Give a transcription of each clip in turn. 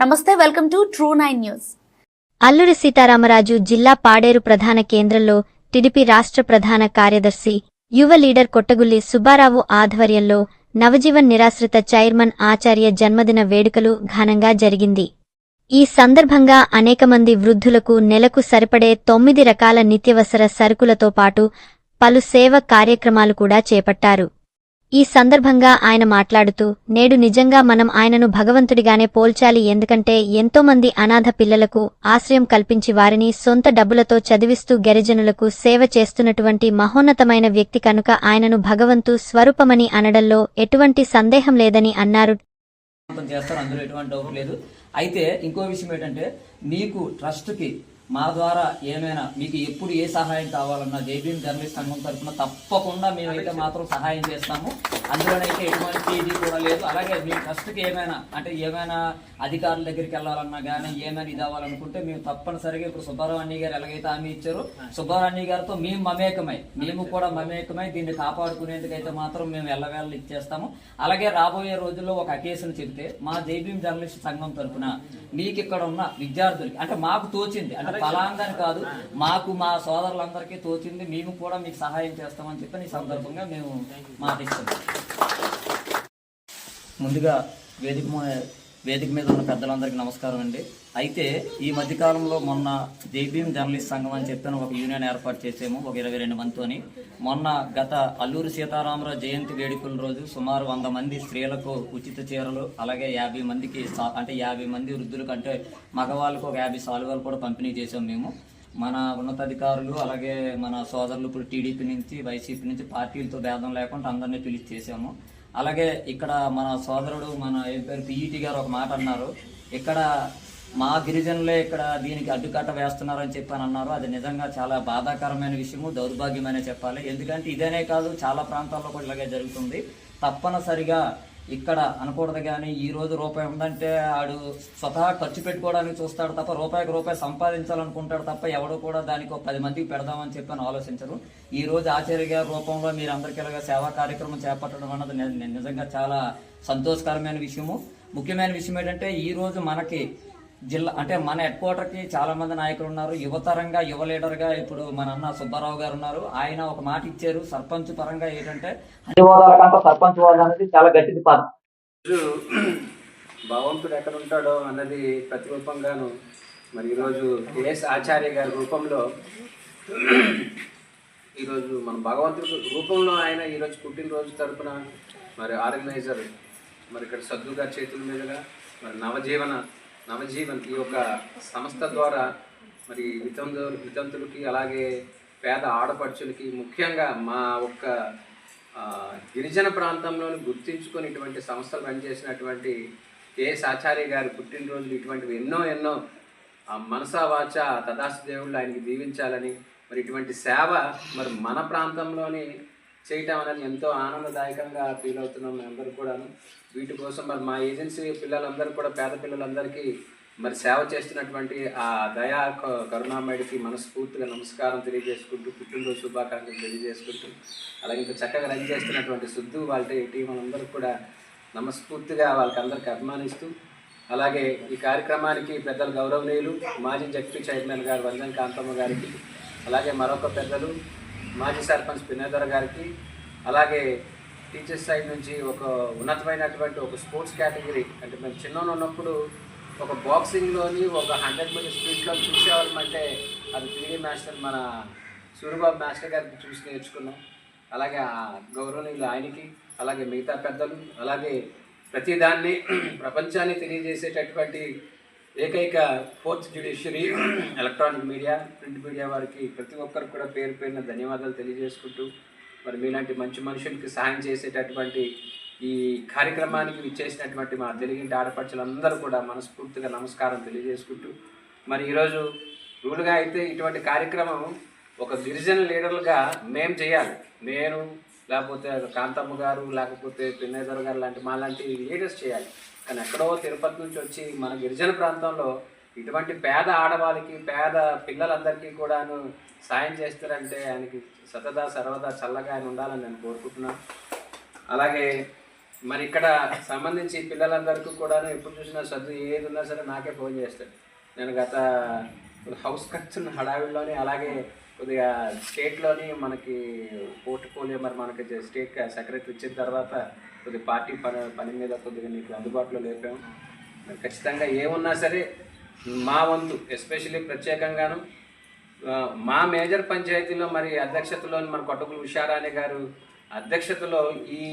నమస్తే, welcome to true nine news. Alluri Sitaramaraju జిల్లా పాడేరు ప్రధాన కేంద్రంలో టీడీపీ రాష్ట్ర ప్రధాన కార్యదర్శి యువ లీడర్ కొట్టగుల్లి సుబ్బారావు ఆధ్వర్యంలో నవజీవన్ నిరాశ్రిత చైర్మన్ ఆచార్య జన్మదిన వేడుకలు ఘనంగా జరిగింది. ఈ సందర్భంగా అనేక మంది వృద్ధులకు నెలకు సరిపడే 9 రకాల నిత్యవసర సరుకులతో పాటు పలు సేవ కార్యక్రమాలు కూడా చేపట్టారు. ఈ సందర్భంగా ఆయన మాట్లాడుతూ, నేడు నిజంగా మనం ఆయనను భగవంతుడిగానే పోల్చాలి. ఎందుకంటే ఎంతోమంది అనాథ పిల్లలకు ఆశ్రయం కల్పించి వారిని సొంత డబ్బులతో చదివిస్తూ గిరిజనులకు సేవ చేస్తున్నటువంటి మహోన్నతమైన వ్యక్తి కనుక ఆయనను భగవంతు స్వరూపమని అనడంలో ఎటువంటి సందేహం లేదని అన్నారు. అయితే ఇంకో విషయం ఏంటంటే, మీకు ట్రస్ట్కి మా ద్వారా ఏమైనా మీకు ఎప్పుడు ఏ సహాయం కావాలన్నా జైభీం జర్నలిస్ట్ సంఘం తరఫున తప్పకుండా మేమైతే మాత్రం సహాయం చేస్తాము. అందులోనైతే ఎటువంటి ఇది కూడా లేదు. అలాగే మీ ట్రస్ట్కి ఏమైనా అధికారుల దగ్గరికి వెళ్ళాలన్నా కానీ ఏమైనా ఇది అవ్వాలనుకుంటే మేము తప్పనిసరిగా ఇప్పుడు సుబ్బారావు అన్నయ్య గారు ఎలాగైతే హామీ ఇచ్చారో సుబ్బారావు అన్నయ్య గారితో మేము కూడా మమేకమై దీన్ని కాపాడుకునేందుకైతే మాత్రం మేము ఎల్లవేళ ఇచ్చేస్తాము. అలాగే రాబోయే రోజుల్లో ఒక అకేషన్ చెబితే మా జైభీం జర్నలిస్ట్ సంఘం తరఫున మీకు ఇక్కడ ఉన్న విద్యార్థులకి అంటే మాకు తోచింది అంటే ఫలాందని కాదు, మాకు మా సోదరులందరికీ తోచింది మేము కూడా మీకు సహాయం చేస్తామని చెప్పి ఈ సందర్భంగా మేము మాటిస్తాం. ముందుగా వేదిక మీద ఉన్న పెద్దలందరికీ నమస్కారం అండి. అయితే ఈ మధ్యకాలంలో మొన్న జైభీం జర్నలిస్ట్ సంఘం అని చెప్పిన ఒక యూనియన్ ఏర్పాటు చేసాము ఒక 22 మందితోని. మొన్న గత అల్లూరి సీతారామరాజు జయంతి వేడుకల రోజు సుమారు 100 మంది స్త్రీలకు ఉచిత చీరలు, అలాగే 50 మందికి అంటే 50 మంది వృద్ధులకు అంటే మగవాళ్ళకు ఒక 50 సాలువాలు కూడా పంపిణీ చేసాం మేము. మన ఉన్నతాధికారులు అలాగే మన సోదరులు ఇప్పుడు టీడీపీ నుంచి వైసీపీ నుంచి పార్టీలతో భేదం లేకుండా అందరినీ పిలిచి చేసాము. అలాగే ఇక్కడ మన సోదరుడు మన పిఈటి గారు ఒక మాట అన్నారు, ఇక్కడ మా గిరిజనులే ఇక్కడ దీనికి అడ్డుకట్ట వేస్తున్నారని చెప్పని అన్నారు. అది నిజంగా చాలా బాధాకరమైన విషయము, దౌర్భాగ్యమనే చెప్పాలి. ఎందుకంటే ఇదేనే కాదు, చాలా ప్రాంతాల్లో కూడా ఇలాగే జరుగుతుంది. తప్పనిసరిగా ఇక్కడ అనకూడదు. కానీ ఈ రోజు రూపాయి ఉందంటే ఆడు స్వతహా ఖర్చు పెట్టుకోవడానికి చూస్తాడు తప్ప రూపాయికి రూపాయి సంపాదించాలనుకుంటాడు తప్ప ఎవడు కూడా దానికి 10 మందికి పెడదామని చెప్పని ఆలోచించరు. ఈ రోజు ఆచార్య గారి రూపంలో మీరు అందరికీ ఇలాగా సేవా కార్యక్రమం చేపట్టడం అన్నది నిజంగా చాలా సంతోషకరమైన విషయము. ముఖ్యమైన విషయం ఏంటంటే ఈ రోజు మనకి జిల్లా అంటే మన హెడ్ క్వార్టర్కి చాలా మంది నాయకులు ఉన్నారు. యువతరంగా యువ లీడర్గా ఇప్పుడు మన అన్న సుబ్బారావు గారు ఉన్నారు. ఆయన ఒక మాట ఇచ్చారు సర్పంచ్ పరంగా ఏంటంటే సర్పంచ్ హోదా అనేది చాలా గట్టిది పదం. భగవంతుడు ఎక్కడ ఉంటాడో అన్నది ప్రతిరూపంగాను మరి ఈరోజు కేఎస్ ఆచార్య గారి రూపంలో ఈరోజు మన భగవంతుడి రూపంలో ఆయన ఈరోజు పుట్టినరోజు తరపున మరి ఆర్గనైజర్ మరి ఇక్కడ సద్దు గారి చేతుల మీదుగా మరి నవజీవన్ ఈ యొక్క సంస్థ ద్వారా మరి వితంతులకి అలాగే పేద ఆడపడుచులకి ముఖ్యంగా మా ఒక్క గిరిజన ప్రాంతంలోని గుర్తించుకొని ఇటువంటి సంస్థలు రన్ చేసినటువంటి కేఎస్ ఆచార్య గారి పుట్టినరోజులు ఇటువంటివి ఎన్నో మనసా వాచ తదాస్తు దేవుళ్ళు ఆయనకి దీవించాలని మరి ఇటువంటి సేవ మరి మన ప్రాంతంలోని చేయటం అనేది ఎంతో ఆనందదాయకంగా ఫీల్ అవుతున్నాం అందరూ కూడాను. వీటి కోసం మరి మా ఏజెన్సీ పిల్లలందరూ కూడా పేద పిల్లలందరికీ మరి సేవ చేస్తున్నటువంటి ఆ దయా కరుణామయుడికి మనస్ఫూర్తిగా నమస్కారం తెలియజేసుకుంటూ పుట్టినరోజు శుభాకాంక్షలు తెలియజేసుకుంటూ అలాగే ఇంకా చక్కగా రన్ చేస్తున్నటువంటి సుద్దు వాళ్ళ టీం అందరూ కూడా మనస్ఫూర్తిగా వాళ్ళకి అందరికీ అభిమానిస్తూ అలాగే ఈ కార్యక్రమానికి పెద్దలు గౌరవనీయులు మాజీ జడ్పీ చైర్మన్ గారు వంజన్ కాంతమ్మ గారికి అలాగే మరొక పెద్దలు మాజీ సర్పంచ్ పినేదర్ గారికి అలాగే టీచర్స్ సైడ్ నుంచి ఒక ఉన్నతమైనటువంటి ఒక స్పోర్ట్స్ కేటగిరీ అంటే మేము చిన్న ఉన్నప్పుడు ఒక బాక్సింగ్లోని ఒక 100 మీటర్ స్పీడ్లో చూసేవాళ్ళం అంటే అది పీడీ మాస్టర్ మన సూర్యబాబు మాస్టర్ గారికి చూసి నేర్చుకున్నాం. అలాగే ఆ గౌరవనీయులు ఆయనకి అలాగే మిగతా పెద్దలు అలాగే ప్రతిదాన్ని ప్రపంచాన్ని తెలియజేసేటటువంటి ఏకైక 4th judiciary electronic media print media వారికి ప్రతి ఒక్కరికి కూడా పేరు పేరున ధన్యవాదాలు తెలియజేసుకుంటూ మరి మీలాంటి మంచి మనుషులకి సహాయం చేసేటటువంటి ఈ కార్యక్రమానికి విచ్చేసినటువంటి మా తెలుగింటి ఆడపడుచులందరూ కూడా మనస్ఫూర్తిగా నమస్కారం తెలియజేసుకుంటూ మరి ఈరోజు రూల్గా అయితే ఇటువంటి కార్యక్రమం ఒక గిరిజన లీడర్లుగా మేము చేయాలి. నేను లేకపోతే కాంతమ్మ గారు లేకపోతే పిన్నేశ్వర గారు లాంటి మా లాంటి లీడర్స్ చేయాలి. కానీ ఎక్కడో తిరుపతి నుంచి వచ్చి మన గిరిజన ప్రాంతంలో ఇటువంటి పేద ఆడవాళ్ళకి పేద పిల్లలందరికీ కూడాను సాయం చేస్తారంటే ఆయనకి సతదా సర్వదా చల్లగా ఆయన ఉండాలని నేను కోరుకుంటున్నాను. అలాగే మరి ఇక్కడ సంబంధించి పిల్లలందరికీ కూడా ఎప్పుడు చూసినా సర్దు ఏది ఉన్నా సరే నాకే ఫోన్ చేస్తాడు. నేను గత హౌస్ కట్టిన హడావిడిలోని అలాగే కొద్దిగా స్టేట్లోని మనకి పోర్ట్ఫోలియో మరి మనకి స్టేట్ సెక్రటరీ ఇచ్చిన తర్వాత కొద్దిగా పార్టీ పని మీద కొద్దిగా నీకు అందుబాటులో లేపాము. ఖచ్చితంగా ఏమున్నా సరే మా వంతు ఎస్పెషల్లీ ప్రత్యేకంగాను మా మేజర్ పంచాయతీలో మరి అధ్యక్షతలో మన కొట్టగులు ఉషారాణి గారు అధ్యక్షతలో ఈ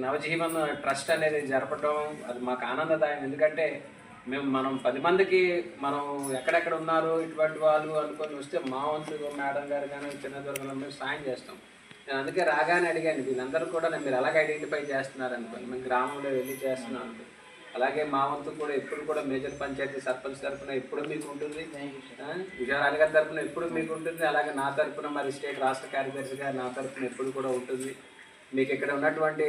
నవజీవన్ ట్రస్ట్ అనేది జరపడం అది మాకు ఆనందదాయం. ఎందుకంటే మనం 10 మందికి మనం ఎక్కడెక్కడ ఉన్నారు ఇటువంటి వాళ్ళు అనుకొని వస్తే మా వంతు మేడం గారు కానీ చిన్నదొరగలో మేము సాయం చేస్తాం. నేను అందుకే రాగానే అడిగాను వీళ్ళందరూ కూడా మీరు ఎలాగ ఐడెంటిఫై చేస్తున్నారు అనుకోండి. మేము గ్రామంలో వెళ్ళి చేస్తున్నాం అనుకో. అలాగే మా వంతు కూడా ఎప్పుడు కూడా మేజర్ పంచాయతీ సర్పంచ్ తరఫున ఎప్పుడు మీకు ఉంటుంది, ఉషారాణి గారి తరఫున ఎప్పుడు మీకు ఉంటుంది. అలాగే నా తరఫున మరి స్టేట్ రాష్ట్ర కార్యదర్శిగా నా తరఫున ఎప్పుడు కూడా ఉంటుంది. మీకు ఇక్కడ ఉన్నటువంటి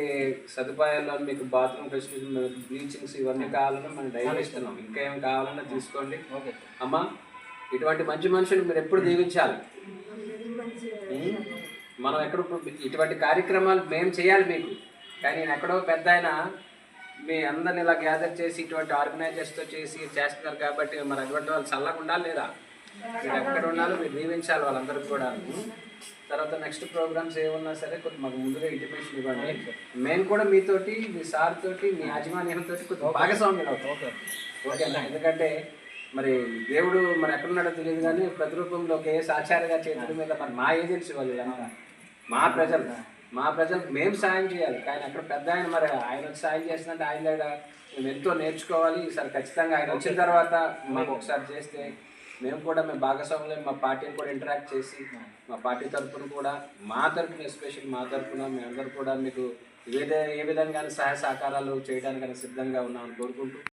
సదుపాయాల్లో మీకు బాత్రూమ్ ఫెసిలిటీ బ్లీచింగ్స్ ఇవన్నీ కావాలన్నా మనం డైలీ ఇస్తున్నాం. ఇంకా ఏం కావాలన్నా తీసుకోండి. అమ్మా ఇటువంటి మంచి మనుషులు మీరు ఎప్పుడు దీవించాలి. మనం ఎక్కడ ఇటువంటి కార్యక్రమాలు మేము చేయాలి మీకు, కానీ నేను ఎక్కడో పెద్ద ఆయన మీ అందరిని ఇలా గ్యాదర్ చేసి ఇటువంటి ఆర్గనైజర్స్తో చేస్తున్నారు కాబట్టి మరి అటువంటి వాళ్ళు చల్లగా ఉండాలి లేదా, మీరు ఎక్కడ ఉండాలో మీరు దీవించాలి వాళ్ళందరికీ కూడా. తర్వాత నెక్స్ట్ ప్రోగ్రామ్స్ ఏమన్నా సరే కొంచెం మాకు ముందుగా ఇంటిమేషన్ ఇవ్వండి. మేము కూడా మీతోటి మీ సార్ తోటి మీ యాజమాన్యంతో కొంచెం భాగస్వామ్యం అవుతాం. ఓకేనా? ఎందుకంటే మరి దేవుడు మరి ఎక్కడున్నాడో తెలియదు కానీ ప్రతిరూపంలో కేఎస్ ఆచార్య గారి చేతుల మీద మరి మా ఏజెన్సీ వాళ్ళు మా ప్రజలకు మేము సాయం చేయాలి. కానీ అక్కడ పెద్ద ఆయన మరి ఆయన వచ్చి సాయం చేస్తుందంటే ఆయన దగ్గర మేము ఎంతో నేర్చుకోవాలి. ఈసారి ఖచ్చితంగా ఆయన వచ్చిన తర్వాత మాకు ఒకసారి చేస్తే మేము కూడా మేము భాగస్వాములు మా పార్టీని కూడా ఇంటరాక్ట్ చేసి మా పార్టీ తరఫున కూడా మా తరఫున ఎస్పెషల్ మా తరఫున మేమందరూ కూడా మీకు ఏ విధంగా సహాయ సహకారాలు చేయడానికి సిద్ధంగా ఉన్నామని కోరుకుంటూ